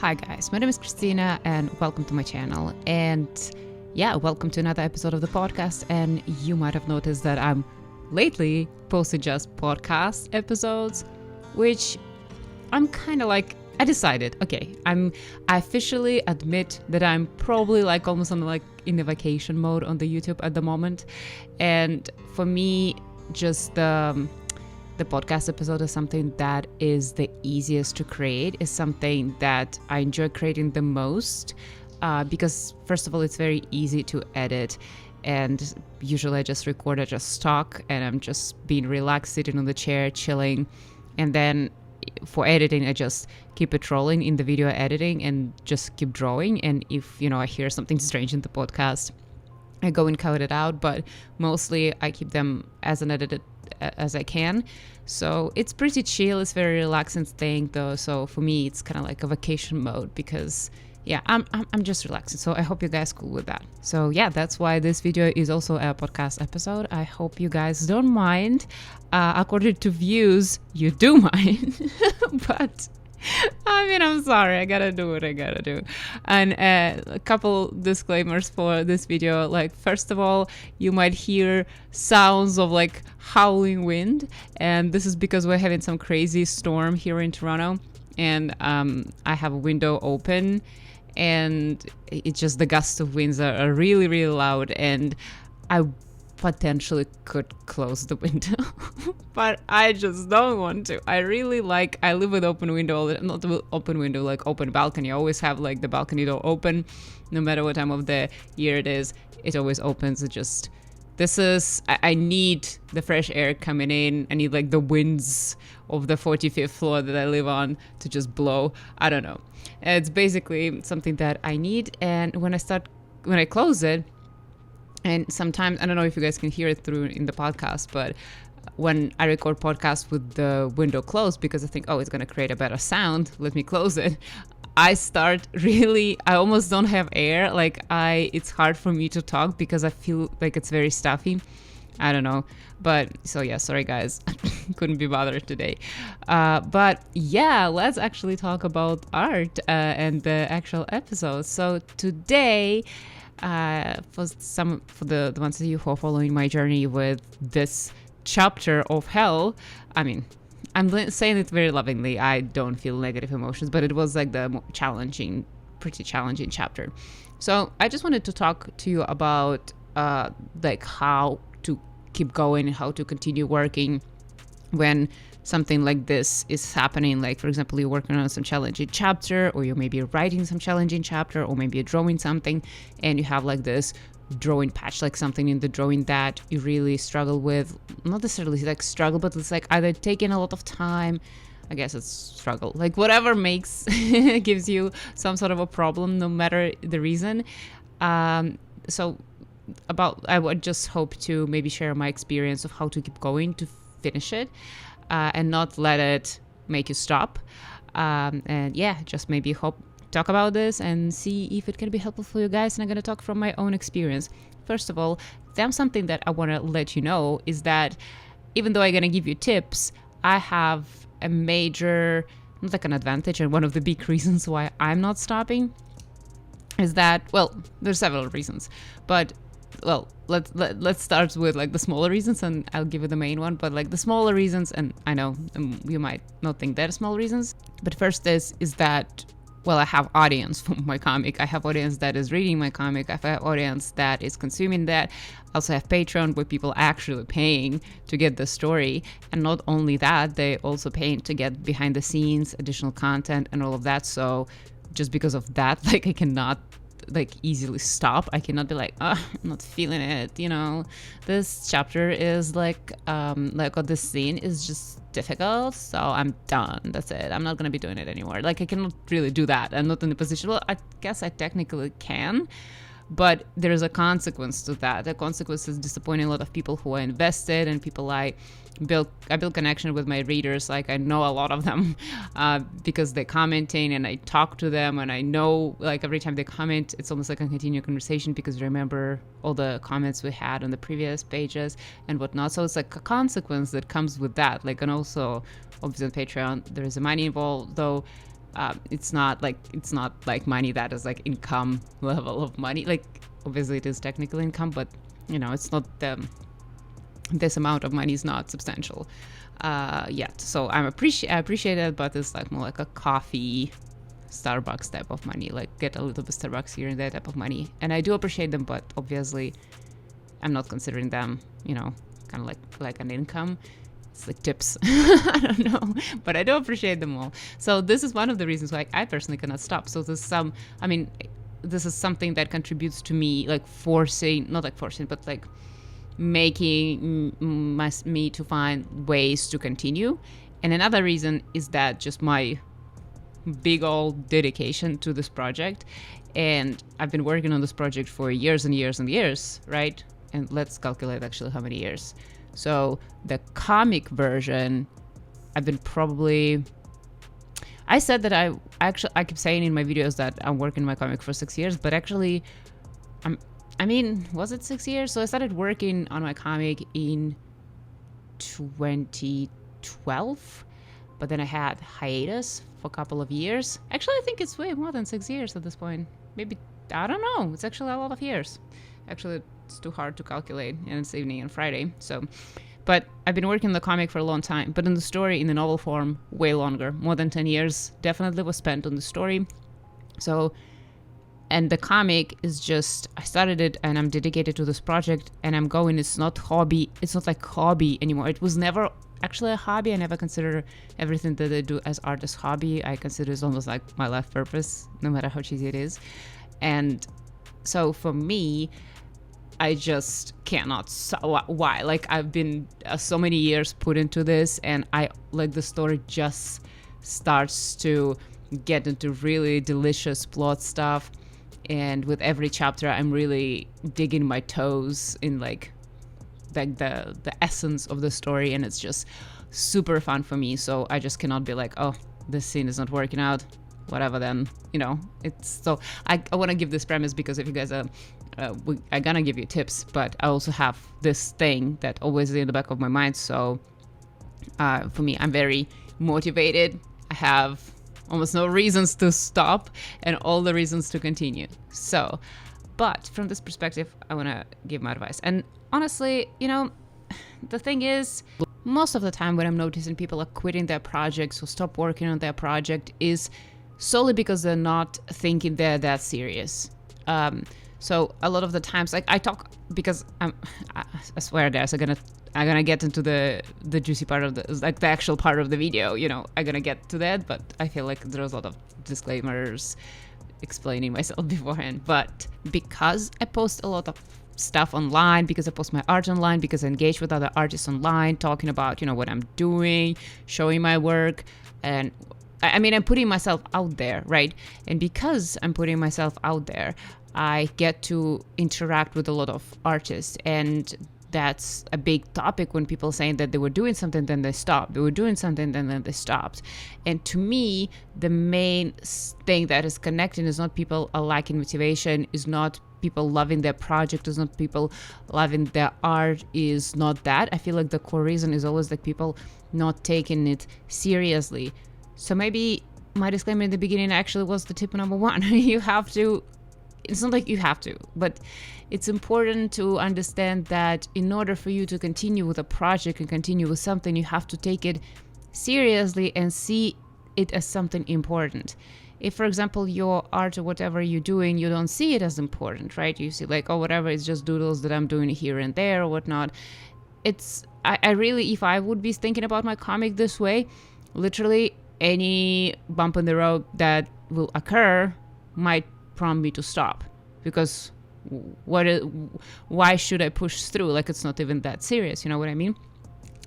Hi guys, my name is Christina and welcome to my channel. And yeah, welcome to another episode of the podcast. And you might have noticed that I'm lately posting just podcast episodes, which I'm kind of like, I decided, okay, I officially admit that I'm probably like almost on like in the vacation mode on the YouTube at the moment. And for me, just the podcast episode is something that is the easiest to create, is something that I enjoy creating the most because first of all, it's very easy to edit, and usually I just record, I just talk, and I'm just being relaxed, sitting on the chair, chilling, and then for editing, I just keep it rolling in the video editing and just keep drawing. And if, I hear something strange in the podcast, I go and cut it out, but mostly I keep them as unedited as I can. So it's pretty chill. It's very relaxing thing though. So for me, it's kind of like a vacation mode because yeah, I'm just relaxing. So I hope you guys cool with that. So yeah, that's why this video is also a podcast episode. I hope you guys don't mind. According to views, you do mind, but I'm sorry. I gotta do what I gotta do. And a couple disclaimers for this video. Like, first of all, you might hear sounds of like howling wind, and this is because we're having some crazy storm here in Toronto, and I have a window open, and it's just the gusts of winds are really, really loud, and I potentially could close the window but I just don't want to. I live with open window, not open window, like open balcony. I always have like the balcony door open, no matter what time of the year it is, it always opens. I need the fresh air coming in. I need like the winds of the 45th floor that I live on to just blow. I don't know, it's basically something that I need. And when I close it, and sometimes, I don't know if you guys can hear it through in the podcast, but when I record podcasts with the window closed, because I think, oh, it's going to create a better sound, let me close it, I almost don't have air. It's hard for me to talk because I feel like it's very stuffy. I don't know. But so yeah, sorry guys, couldn't be bothered today. But yeah, let's actually talk about art and the actual episode. So today, for the ones of you who are following my journey with this chapter of hell, I'm saying it very lovingly. I don't feel negative emotions, but it was like the pretty challenging chapter. So I just wanted to talk to you about like how to keep going and how to continue working when something like this is happening. Like, for example, you're working on some challenging chapter, or you may be writing some challenging chapter, or maybe you're drawing something and you have like this drawing patch, like something in the drawing that you really struggle with. Not necessarily like struggle, but it's like either taking a lot of time. I guess it's struggle, like whatever gives you some sort of a problem, no matter the reason. I would just hope to maybe share my experience of how to keep going to finish it, and not let it make you stop. And yeah, just maybe talk about this and see if it can be helpful for you guys. And I'm going to talk from my own experience. First of all, there's something that I want to let you know is that even though I'm going to give you tips, I have a major, not like an advantage, and one of the big reasons why I'm not stopping is that, well, there's several reasons, but well, let's start with like the smaller reasons, and I'll give you the main one. But like the smaller reasons, and I know you might not think they're small reasons, but first is that, well, I have audience for my comic. I have audience that is reading my comic. I have audience that is consuming that. I also have Patreon where people are actually paying to get the story. And not only that, they also paying to get behind the scenes, additional content, and all of that. So just because of that, like I cannot like easily stop. I cannot be like, I'm not feeling it, this chapter is like this scene is just difficult, so I'm done, that's it, I'm not gonna be doing it anymore. Like I cannot really do that. I'm not in the position, well, I guess I technically can, but there is a consequence to that. The consequence is disappointing a lot of people who are invested, and people I build connection with my readers. Like I know a lot of them because they're commenting, and I talk to them, and I know like every time they comment, it's almost like a continued conversation because I remember all the comments we had on the previous pages and whatnot. So it's like a consequence that comes with that. Like, and also obviously on Patreon there is a money involved, though It's not like money that is like income level of money. Like obviously it is technical income, but it's not this amount of money is not substantial yet. So I appreciate it, but it's like more like a coffee, Starbucks type of money, like get a little bit Starbucks here and there type of money. And I do appreciate them, but obviously I'm not considering them, kind of like an income. It's like tips. I don't know, but I do appreciate them all. So this is one of the reasons why I personally cannot stop. So this is something that contributes to me, like not forcing, but like making me to find ways to continue. And another reason is that just my big old dedication to this project. And I've been working on this project for years and years and years, right? And let's calculate actually how many years. So the comic version, I've been I said that I keep saying in my videos that I'm working my comic for 6 years, but actually was it 6 years? So I started working on my comic in 2012, but then I had hiatus for a couple of years. Actually, I think it's way more than 6 years at this point. Maybe, I don't know. It's actually a lot of years. Actually, it's too hard to calculate, and it's evening and Friday. So, but I've been working on the comic for a long time, but in the story, in the novel form, way longer. More than 10 years definitely was spent on the story. So, and the comic is just, I started it and I'm dedicated to this project and I'm going, it's not like hobby anymore. It was never actually a hobby. I never consider everything that I do as art as hobby. I consider it almost like my life purpose, no matter how cheesy it is. And so for me, I just cannot. Why? Like I've been so many years put into this, and I like the story just starts to get into really delicious plot stuff. And with every chapter, I'm really digging my toes in like the essence of the story, and it's just super fun for me. So I just cannot be like, oh, this scene is not working out, whatever. Then it's so I want to give this premise because if you guys are I'm gonna give you tips, but I also have this thing that always is in the back of my mind. So for me, I'm very motivated. I have almost no reasons to stop and all the reasons to continue. So, but from this perspective, I want to give my advice. And honestly, the thing is, most of the time when I'm noticing people are quitting their projects or stop working on their project is solely because they're not thinking they're that serious. So a lot of the times, like I talk, because I swear guys, I'm gonna get into the juicy part of the actual part of the video. I'm gonna get to that, but I feel like there's a lot of disclaimers explaining myself beforehand. But because I post a lot of stuff online, because I post my art online, because I engage with other artists online, talking about what I'm doing, showing my work, and I'm putting myself out there, right? And because I'm putting myself out there, I get to interact with a lot of artists, and that's a big topic when people saying that they were doing something, then they stopped. They were doing something, then they stopped. And to me, the main thing that is connecting is not people are lacking motivation, is not people loving their project, is not people loving their art, is not that. I feel like the core reason is always like people not taking it seriously. So maybe my disclaimer in the beginning actually was the tip number one. You have to, it's not like you have to, but it's important to understand that in order for you to continue with a project and continue with something, you have to take it seriously and see it as something important. If, for example, your art or whatever you're doing, you don't see it as important, right? You see like, oh, whatever, it's just doodles that I'm doing here and there or whatnot. I really, if I would be thinking about my comic this way, literally any bump in the road that will occur might prompt me to stop, because why should I push through? Like, it's not even that serious, you know what I mean?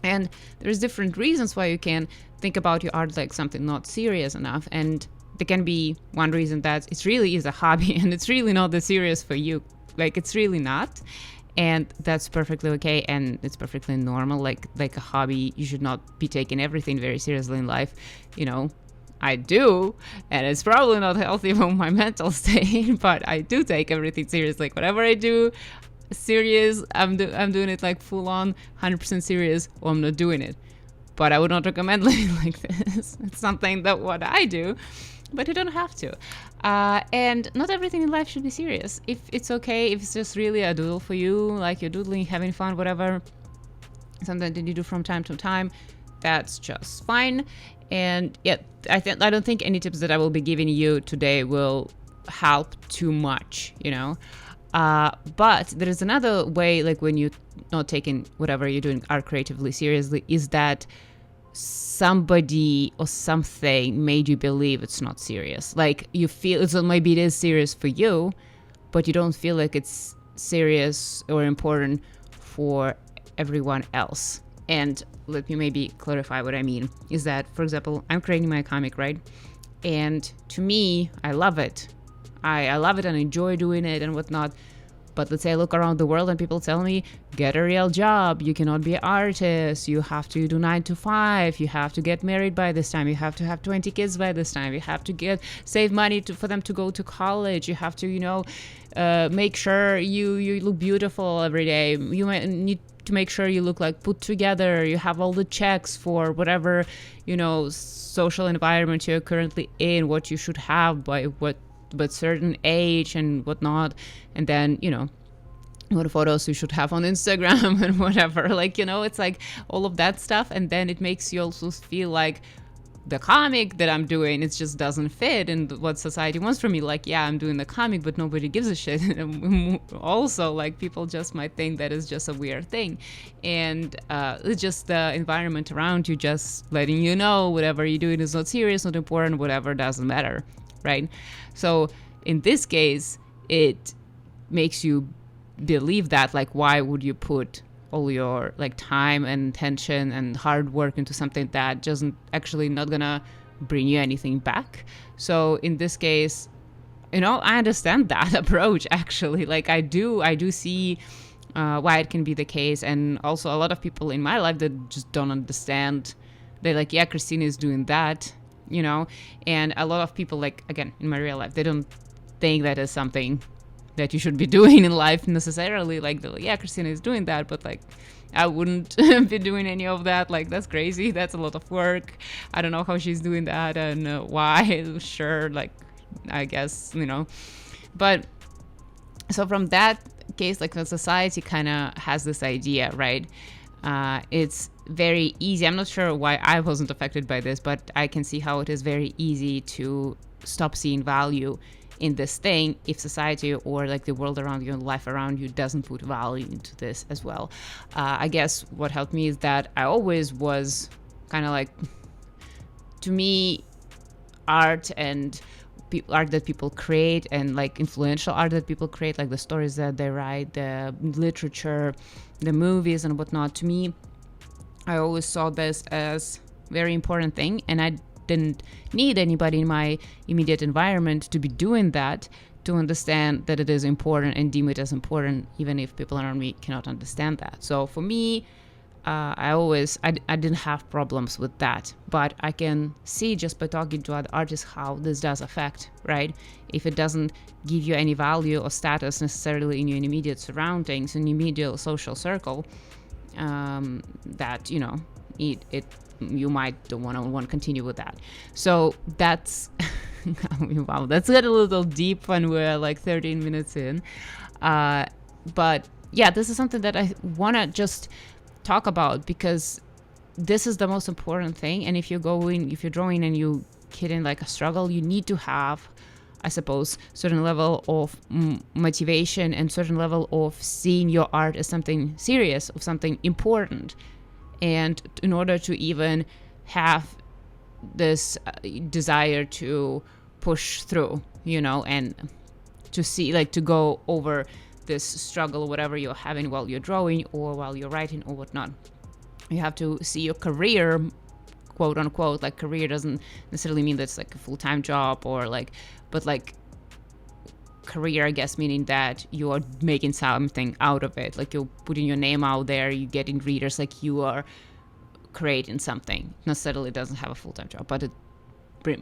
And there's different reasons why you can think about your art like something not serious enough, and there can be one reason that it really is a hobby and it's really not that serious for you. Like, it's really not, and that's perfectly okay, and it's perfectly normal. Like a hobby, you should not be taking everything very seriously in life. I do, and it's probably not healthy for my mental state, but I do take everything serious. Like, whatever I do serious, I'm doing it like full on 100% serious, or I'm not doing it. but I would not recommend living like this. It's something that what I do, but you don't have to. And not everything in life should be serious. If it's okay, if it's just really a doodle for you, like you're doodling, having fun, whatever, something that you do from time to time, that's just fine. And yet, I don't think any tips that I will be giving you today will help too much, but there is another way, like when you're not taking whatever you're doing art creatively seriously, is that somebody or something made you believe it's not serious. Like you feel it's maybe it is serious for you, but you don't feel like it's serious or important for everyone else. And let me maybe clarify what I mean is that, for example, I'm creating my comic, right? And to me, I love it. I love it and enjoy doing it and whatnot. But let's say I look around the world and people tell me, get a real job. You cannot be an artist. You have to do 9 to 5. You have to get married by this time. You have to have 20 kids by this time. You have to save money for them to go to college. You have to, make sure you look beautiful every day. You might need to make sure you look like put together. You have all the checks for whatever, social environment you're currently in, what you should have by but certain age and whatnot, and then what photos you should have on Instagram and whatever, it's like all of that stuff. And then it makes you also feel like the comic that I'm doing, it just doesn't fit in what society wants from me. Like, yeah, I'm doing the comic, but nobody gives a shit. Also, like, people just might think that is just a weird thing. And it's just the environment around you just letting you know whatever you're doing is not serious, not important, whatever, doesn't matter, right? So in this case, it makes you believe that, like, why would you put all your time and attention and hard work into something that doesn't actually not gonna bring you anything back? So in this case, I understand that approach, actually. Like, I do see why it can be the case. And also a lot of people in my life that just don't understand. They're like, yeah, Christina is doing that, and a lot of people, like, again, in my real life, they don't think that is something that you should be doing in life necessarily. Like, yeah, Christina is doing that, but like, I wouldn't be doing any of that. Like, that's crazy. That's a lot of work. I don't know how she's doing that and why. Sure, like, I guess, But so from that case, like, the society kind of has this idea, right? It's very easy. I'm not sure why I wasn't affected by this, but I can see how it is very easy to stop seeing value in this thing if society or like the world around you and life around you doesn't put value into this as well. I guess what helped me is that I always was kind of like, to me, art and art that people create and like influential art that people create, like the stories that they write, the literature, the movies and whatnot, to me, I always saw this as very important thing, and I didn't need anybody in my immediate environment to be doing that to understand that it is important and deem it as important, even if people around me cannot understand that. So for me, I didn't have problems with that, but I can see just by talking to other artists how this does affect, right? If it doesn't give you any value or status necessarily in your immediate surroundings, in your immediate social circle, that, you might don't want to continue with that. So that's, wow, that's got a little deep when we're like 13 minutes in. But yeah, this is something that I want to just talk about because this is the most important thing. And if you're drawing and you hitting like a struggle, you need to have, I suppose, certain level of motivation and certain level of seeing your art as something serious, of something important. And in order to even have this desire to push through, and to see, like, to go over this struggle, whatever you're having while you're drawing or while you're writing or whatnot, you have to see your career, quote unquote, like career doesn't necessarily mean that's like a full-time job or like, but like career, I guess, meaning that you are making something out of it, like you're putting your name out there, you getting readers, like you are creating something. Necessarily doesn't have a full-time job, but it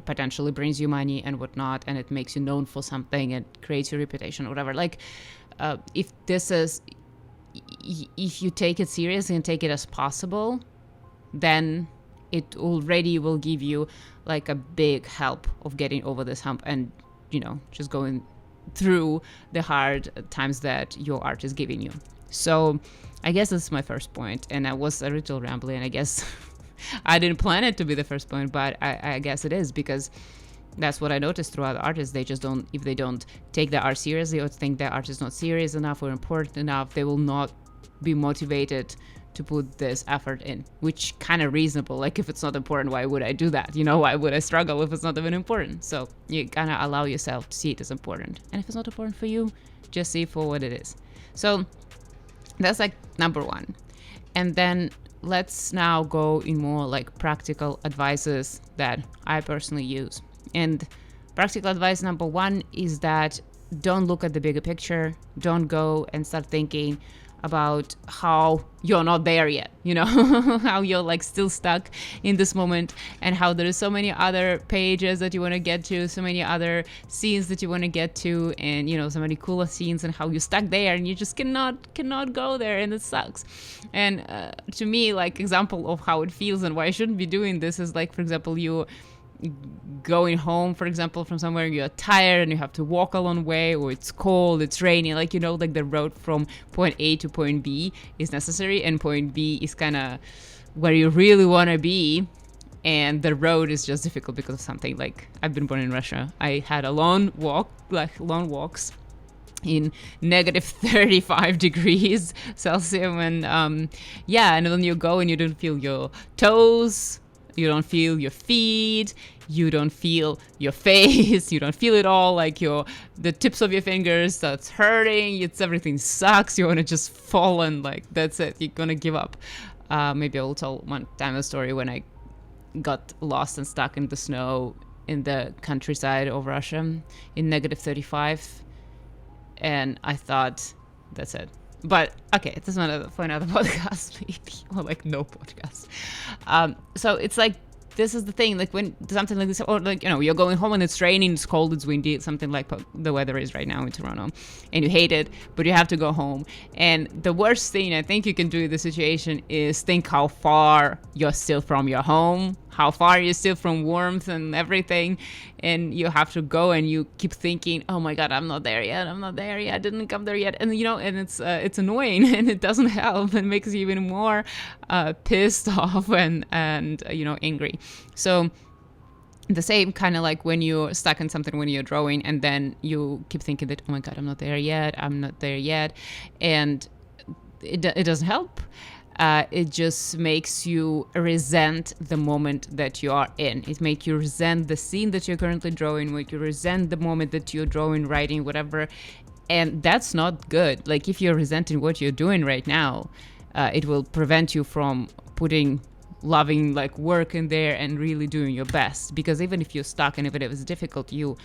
potentially brings you money and whatnot, and it makes you known for something, it creates your reputation or whatever. Like if you take it seriously and take it as possible, then it already will give you like a big help of getting over this hump and, just going through the hard times that your art is giving you. So I guess that's my first point, and I was a little rambling, and I guess I didn't plan it to be the first point, but I guess it is, because that's what I noticed throughout artists. They just don't, if they don't take the art seriously or think the art is not serious enough or important enough, they will not be motivated to put this effort in, which kind of reasonable. Like, if it's not important, why would I do that? Why would I struggle if it's not even important? So you kind of allow yourself to see it as important. And if it's not important for you, just see it for what it is. So that's like number one. And then let's now go in more like practical advices that I personally use. And practical advice number one is that don't look at the bigger picture. Don't go and start thinking about how you're not there yet, how you're like still stuck in this moment, and how there is so many other pages that you want to get to, so many other scenes that you want to get to, and so many cooler scenes, and how you're stuck there and you just cannot go there, and it sucks. And to me, like, example of how it feels and why I shouldn't be doing this is like, for example, you going home, for example, from somewhere, you're tired and you have to walk a long way, or it's cold, it's raining, like, like the road from point A to point B is necessary, and point B is kind of where you really want to be, and the road is just difficult because of something. Like, I've been born in Russia. I had a long walks in negative 35 degrees Celsius, and and then you go and you don't feel your toes, you don't feel your feet, you don't feel your face, you don't feel it all, like the tips of your fingers that's hurting, everything sucks, you want to just fall, and like, that's it, you're gonna give up. Maybe I will tell one time a story when I got lost and stuck in the snow in the countryside of Russia in negative 35, and I thought, that's it. But okay, this is for another podcast, maybe, or like no podcast. So it's like, this is the thing, like when something like this, or like, you're going home and it's raining, it's cold, it's windy, it's something like the weather is right now in Toronto, and you hate it, but you have to go home. And the worst thing I think you can do in this situation is think how far you're still from your home, how far you're still from warmth and everything, and you have to go, and you keep thinking, oh my god, I'm not there yet, I didn't come there yet, and and it's annoying, and it doesn't help, and makes you even more pissed off and angry. So the same kind of like when you're stuck in something, when you're drawing, and then you keep thinking that, oh my god, I'm not there yet, and it doesn't help. It just makes you resent the moment that you are in. It makes you resent the scene that you're currently drawing, make you resent the moment that you're drawing, writing, whatever. And that's not good. Like, if you're resenting what you're doing right now, it will prevent you from putting loving like work in there and really doing your best. Because even if you're stuck and even if it's difficult, you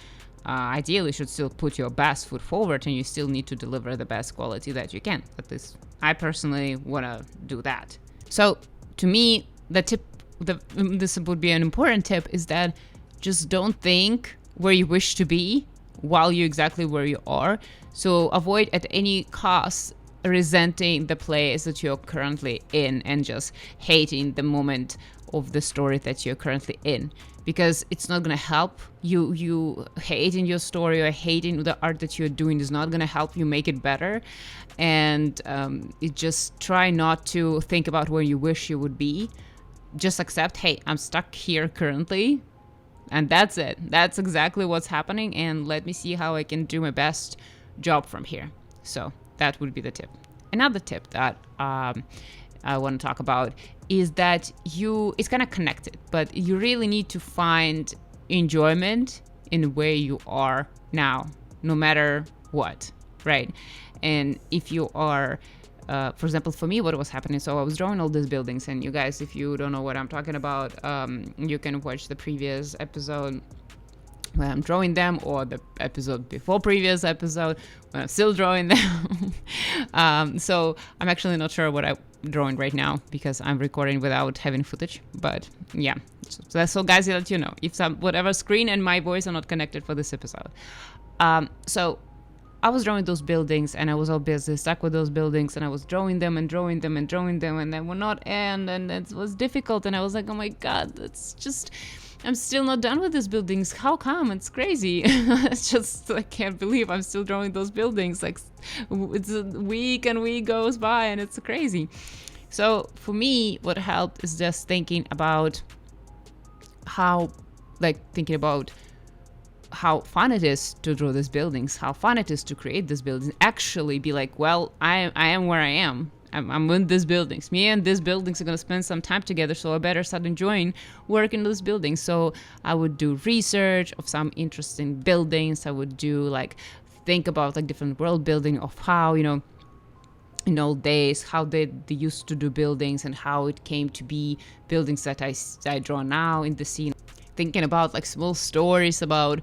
ideally should still put your best foot forward, and you still need to deliver the best quality that you can. At least I personally want to do that. So to me, this would be an important tip, is that just don't think where you wish to be while you're exactly where you are. So avoid at any cost resenting the place that you're currently in and just hating the moment of the story that you're currently in, because it's not going to help you hating your story or hating the art that you're doing is not going to help you make it better. And just try not to think about where you wish you would be. Just accept, hey, I'm stuck here currently, and that's it. That's exactly what's happening, and let me see how I can do my best job from here. So that would be the tip. Another tip that I want to talk about is that it's kind of connected, but you really need to find enjoyment in where you are now, no matter what, right? And if you are, for example, for me, what was happening, so I was drawing all these buildings, and you guys, if you don't know what I'm talking about, you can watch the previous episode when I'm drawing them, or the episode before previous episode when I'm still drawing them. So I'm actually not sure what I'm drawing right now because I'm recording without having footage, but yeah. So guys, I'll let you know if whatever screen and my voice are not connected for this episode. So I was drawing those buildings, and I was all busy stuck with those buildings, and I was drawing them and drawing them and drawing them, and they would not end, and it was difficult. And I was like, oh my God, it's just, I'm still not done with these buildings. How come? It's crazy. It's just, I can't believe I'm still drawing those buildings. Like, it's a week and week goes by, and it's crazy. So for me, what helped is just thinking about how fun it is to draw these buildings, how fun it is to create these buildings. Actually be like, well, I am where I am. I'm in these buildings. Me and these buildings are going to spend some time together, so I better start enjoying working in those buildings. So I would do research of some interesting buildings. I would think about different world building of how, in old days, how they used to do buildings and how it came to be buildings that I draw now in the scene. Thinking about small stories about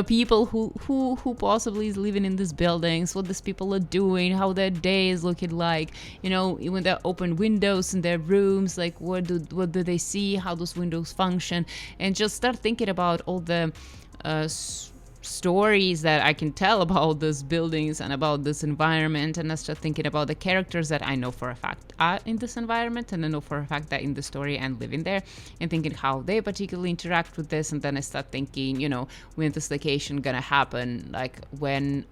people who possibly is living in these buildings, what these people are doing, how their day is looking like, even their open windows in their rooms, what do they see, how those windows function, and just start thinking about all the stories that I can tell about these buildings and about this environment, and I start thinking about the characters that I know for a fact are in this environment, and I know for a fact that in the story I'm living there, and thinking how they particularly interact with this. And then I start thinking, when this location gonna happen, when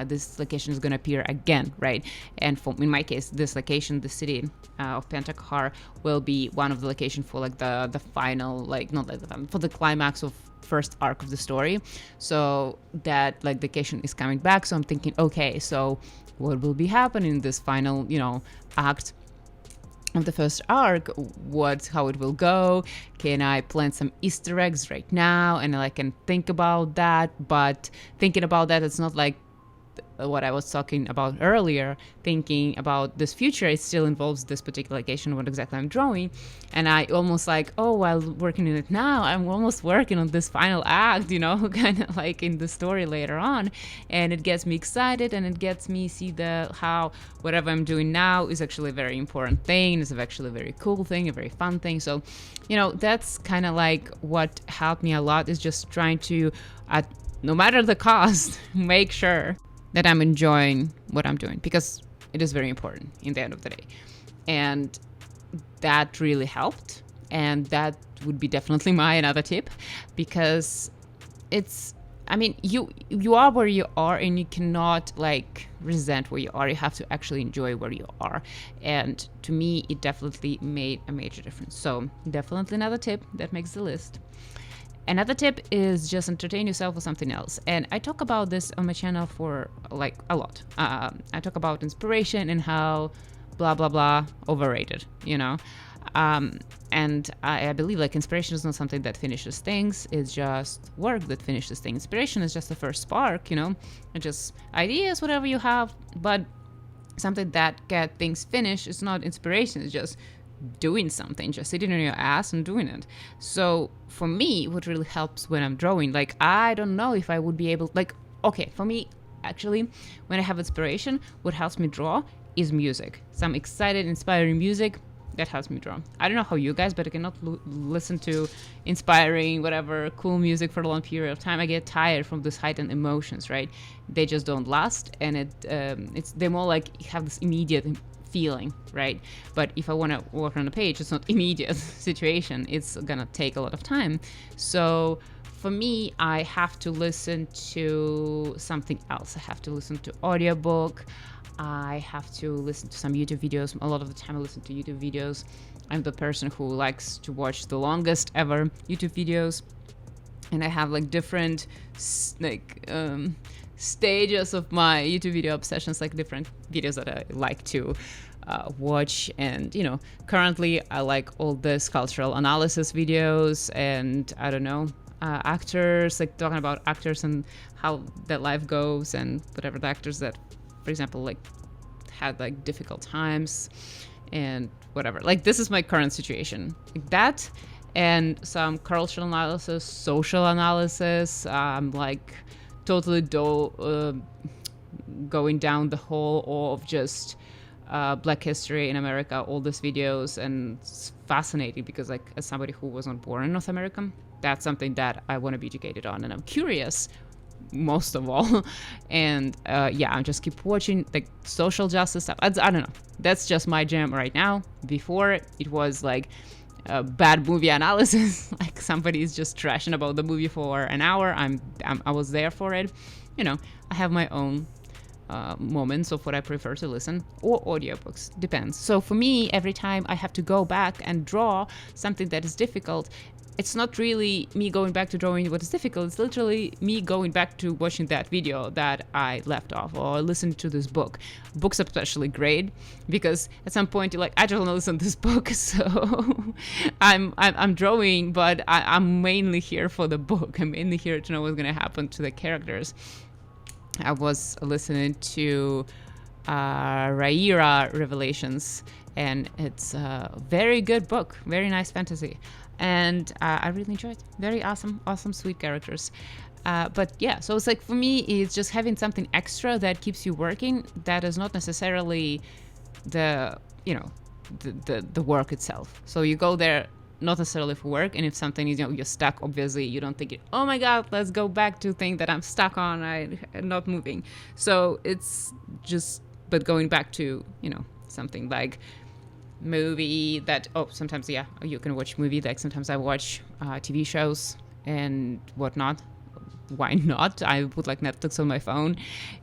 this location is gonna appear again, right? And in my case, this location, the city of Pentakahar, will be one of the locations for the final, for the climax of first arc of the story. So that location is coming back. So I'm thinking, okay, so what will be happening in this final, act of the first arc? How it will go? Can I plant some Easter eggs right now? And I can think about that, but thinking about that, it's not like what I was talking about earlier. Thinking about this future, it still involves this particular location, what exactly I'm drawing. And I almost while working on it now, I'm almost working on this final act, kind of in the story later on. And it gets me excited, and it gets me see how whatever I'm doing now is actually a very important thing, is actually a very cool thing, a very fun thing. So, that's kind of what helped me a lot, is just trying to, no matter the cost, make sure that I'm enjoying what I'm doing, because it is very important in the end of the day. And that really helped. And that would be definitely my another tip, because you are where you are, and you cannot resent where you are. You have to actually enjoy where you are. And to me, it definitely made a major difference. So definitely another tip that makes the list. Another tip is just entertain yourself with something else. And I talk about this on my channel for a lot. I talk about inspiration and how blah, blah, blah, overrated, and I believe inspiration is not something that finishes things. It's just work that finishes things. Inspiration is just the first spark, and just ideas, whatever you have. But something that get things finished is not inspiration. It's just doing something, just sitting on your ass and doing it. So for me, what really helps when I'm drawing, I don't know if I would be able, okay, for me, actually, when I have inspiration, what helps me draw is music. Some excited, inspiring music that helps me draw. I don't know how you guys, but I cannot listen to inspiring, whatever, cool music for a long period of time. I get tired from this heightened emotions, right? They just don't last, and they're more have this immediate feeling, right? But if I want to work on a page, it's not immediate situation. It's gonna take a lot of time. So for me, I have to listen to something else. I have to listen to audiobook. I have to listen to some YouTube videos. A lot of the time I listen to YouTube videos. I'm the person who likes to watch the longest ever YouTube videos. And I have different stages of my YouTube video obsessions, different videos that I like to watch. And currently I like all this cultural analysis videos, and I don't know, actors, talking about actors and how their life goes, and whatever the actors that, for example, had difficult times and whatever. This is my current situation, that, and some cultural analysis, social analysis. I'm totally going down the hole of just Black history in America, all these videos, and it's fascinating because as somebody who was not born in North America, that's something that I want to be educated on, and I'm curious most of all. And I just keep watching like social justice stuff. I don't know. That's just my jam right now. Before it was like bad movie analysis. Like somebody is just trashing about the movie for an hour. I was there for it. I have my own moments of what I prefer to listen, or audiobooks, depends. So for me, every time I have to go back and draw something that is difficult, it's not really me going back to drawing what is difficult, it's literally me going back to watching that video that I left off, or listen to this book. Books are especially great because at some point you're like, I just want to listen to this book, so I'm drawing, but I'm mainly here for the book. I'm mainly here to know what's going to happen to the characters. I was listening to Rhaenyra Revelations, and it's a very good book, very nice fantasy, and I really enjoyed it. Very awesome, sweet characters. But yeah, so it's like, for me, it's just having something extra that keeps you working, that is not necessarily the work itself. So you go there not necessarily for work, and if something is, you're stuck, obviously you don't think, oh my god, let's go back to thing that I'm stuck on, I'm not moving. So it's just, but going back to something like movie that, sometimes you can watch movie, like sometimes I watch TV shows and whatnot. Why not? I put like Netflix on my phone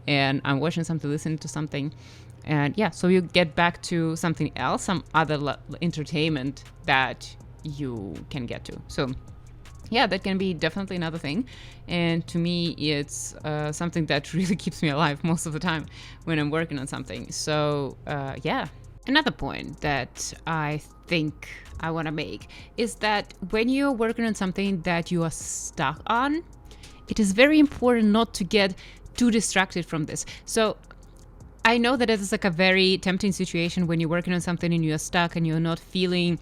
and I'm watching something, listening to something, and so you get back to something else, some other entertainment that you can get to. So that can be definitely another thing, and to me it's something that really keeps me alive most of the time when I'm working on something. So another point that I think I want to make is that when you're working on something that you are stuck on, it is very important not to get too distracted from this. So I know that it is like a very tempting situation when you're working on something and you're stuck and you're not feeling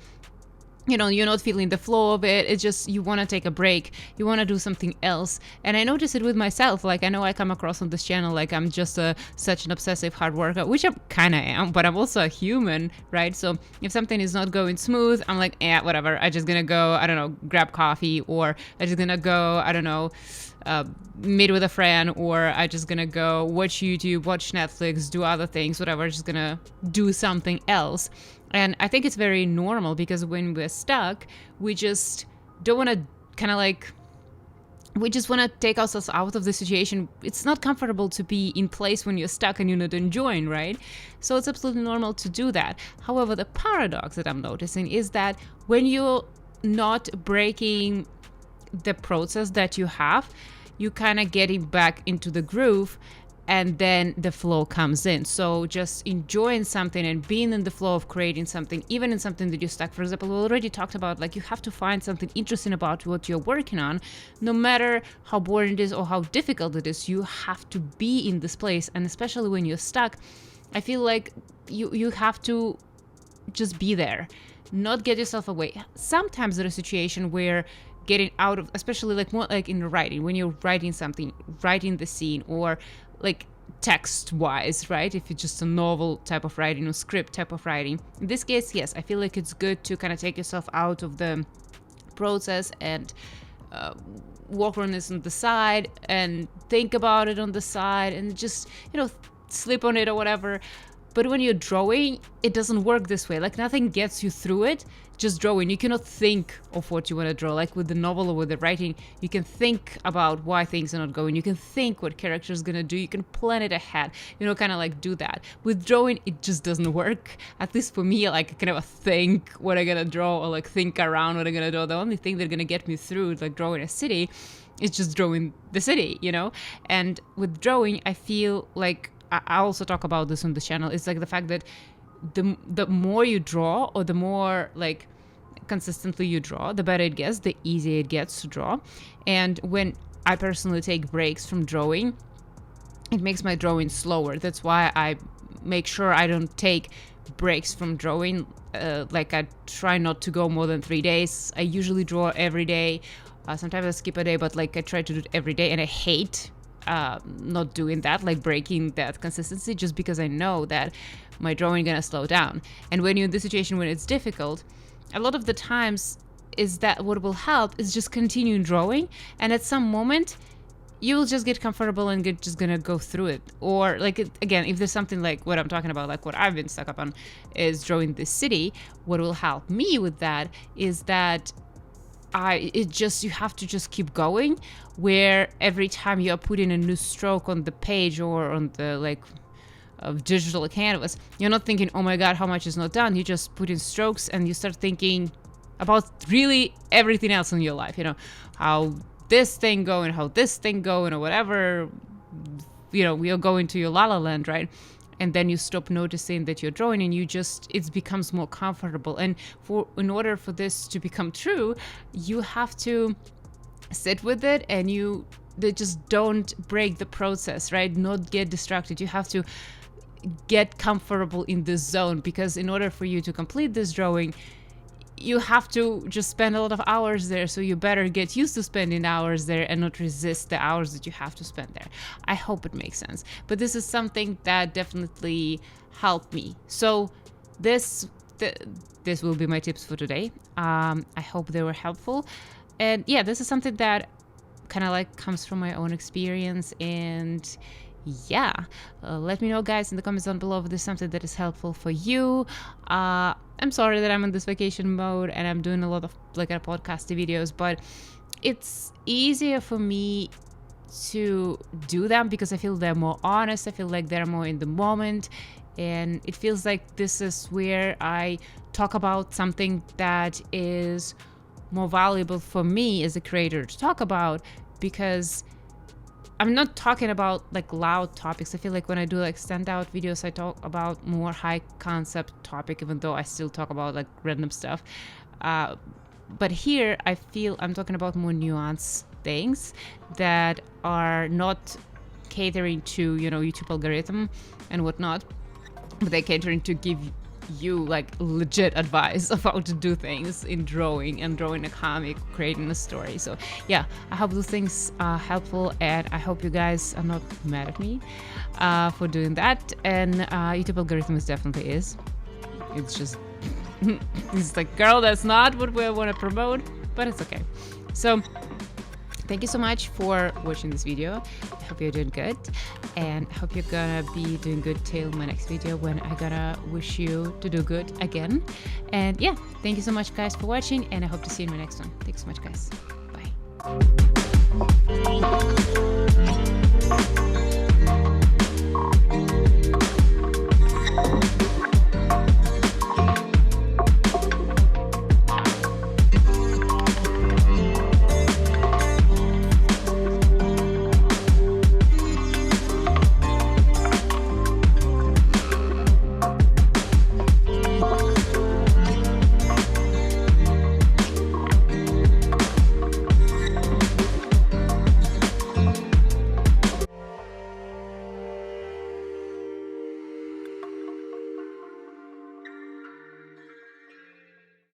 the flow of it. It's just, you want to take a break. You want to do something else. And I notice it with myself. Like, I know I come across on this channel like I'm just such an obsessive hard worker, which I kind of am, but I'm also a human, right? So if something is not going smooth, I'm like, whatever. I'm just going to go, I don't know, grab coffee, or I'm just going to go, I don't know, meet with a friend, or I'm just going to go watch YouTube, watch Netflix, do other things, whatever. Just going to do something else. And I think it's very normal, because when we're stuck, we just don't want to we just want to take ourselves out of the situation. It's not comfortable to be in place when you're stuck and you're not enjoying, right? So it's absolutely normal to do that. However, the paradox that I'm noticing is that when you're not breaking the process that you have, you kind of getting back into the groove, and then the flow comes in. So just enjoying something and being in the flow of creating something, even in something that you're stuck. For example, we already talked about, like, you have to find something interesting about what you're working on. No matter how boring it is or how difficult it is, you have to be in this place. And especially when you're stuck, I feel like you have to just be there, not get yourself away. Sometimes there's a situation where getting out of, especially like more like in writing, when you're writing something, writing the scene, or like text wise, right? If it's just a novel type of writing or script type of writing. In this case, yes, I feel like it's good to kind of take yourself out of the process and work on this on the side and think about it on the side and just, sleep on it or whatever. But when you're drawing, it doesn't work this way. Like, nothing gets you through it, just drawing. You cannot think of what you want to draw. Like with the novel or with the writing, you can think about why things are not going. You can think what character is going to do. You can plan it ahead, kind of like do that. With drawing, it just doesn't work. At least for me, like, kind of think what I'm going to draw, or like think around what I'm going to draw. The only thing that's going to get me through, like drawing a city, is just drawing the city, And with drawing, I feel like, I also talk about this on the channel, it's like the fact that the more you draw, or the more like consistently you draw, the better it gets, the easier it gets to draw. And when I personally take breaks from drawing, it makes my drawing slower. That's why I make sure I don't take breaks from drawing. Like, I try not to go more than 3 days. I usually draw every day. Sometimes I skip a day, but like I try to do it every day, and I hate not doing that, like breaking that consistency, just because I know that my drawing gonna slow down. And when you're in this situation when it's difficult, a lot of the times is that what will help is just continue drawing, and at some moment you'll just get comfortable and just gonna go through it. Or like, again, if there's something like what I'm talking about, like what I've been stuck up on is drawing the city, what will help me with that is that you have to just keep going, where every time you are putting a new stroke on the page or on the like of digital canvas, you're not thinking, oh my god, how much is not done. You just put in strokes and you start thinking about really everything else in your life, how this thing going, how this thing going, or whatever, you're going to your la la land, right? And then you stop noticing that you're drawing, and it becomes more comfortable. And in order for this to become true, you have to sit with it, and they just don't break the process, right? Not get distracted. You have to get comfortable in this zone, because in order for you to complete this drawing, you have to just spend a lot of hours there. So you better get used to spending hours there and not resist the hours that you have to spend there. I hope it makes sense. But this is something that definitely helped me. So this will be my tips for today. I hope they were helpful. And yeah, this is something that kind of like comes from my own experience. And yeah, let me know, guys, in the comments down below if there's something that is helpful for you. I'm sorry that I'm in this vacation mode and I'm doing a lot of like podcasty videos, but it's easier for me to do them because I feel they're more honest. I feel like they're more in the moment, and it feels like this is where I talk about something that is more valuable for me as a creator to talk about, because I'm not talking about like loud topics. I feel like when I do like standout videos, I talk about more high concept topic, even though I still talk about like random stuff. But here I feel I'm talking about more nuanced things that are not catering to, YouTube algorithm and whatnot, but they're catering to give you like legit advice of how to do things in drawing a comic, creating a story. So yeah, I hope those things are helpful, and I hope you guys are not mad at me for doing that. And YouTube algorithm definitely is. It's just it's like, girl, that's not what we want to promote, but it's okay. So thank you so much for watching this video. I hope you're doing good, and I hope you're gonna be doing good till my next video, when I gonna wish you to do good again. And yeah, thank you so much, guys, for watching, and I hope to see you in my next one. Thanks so much, guys. Bye.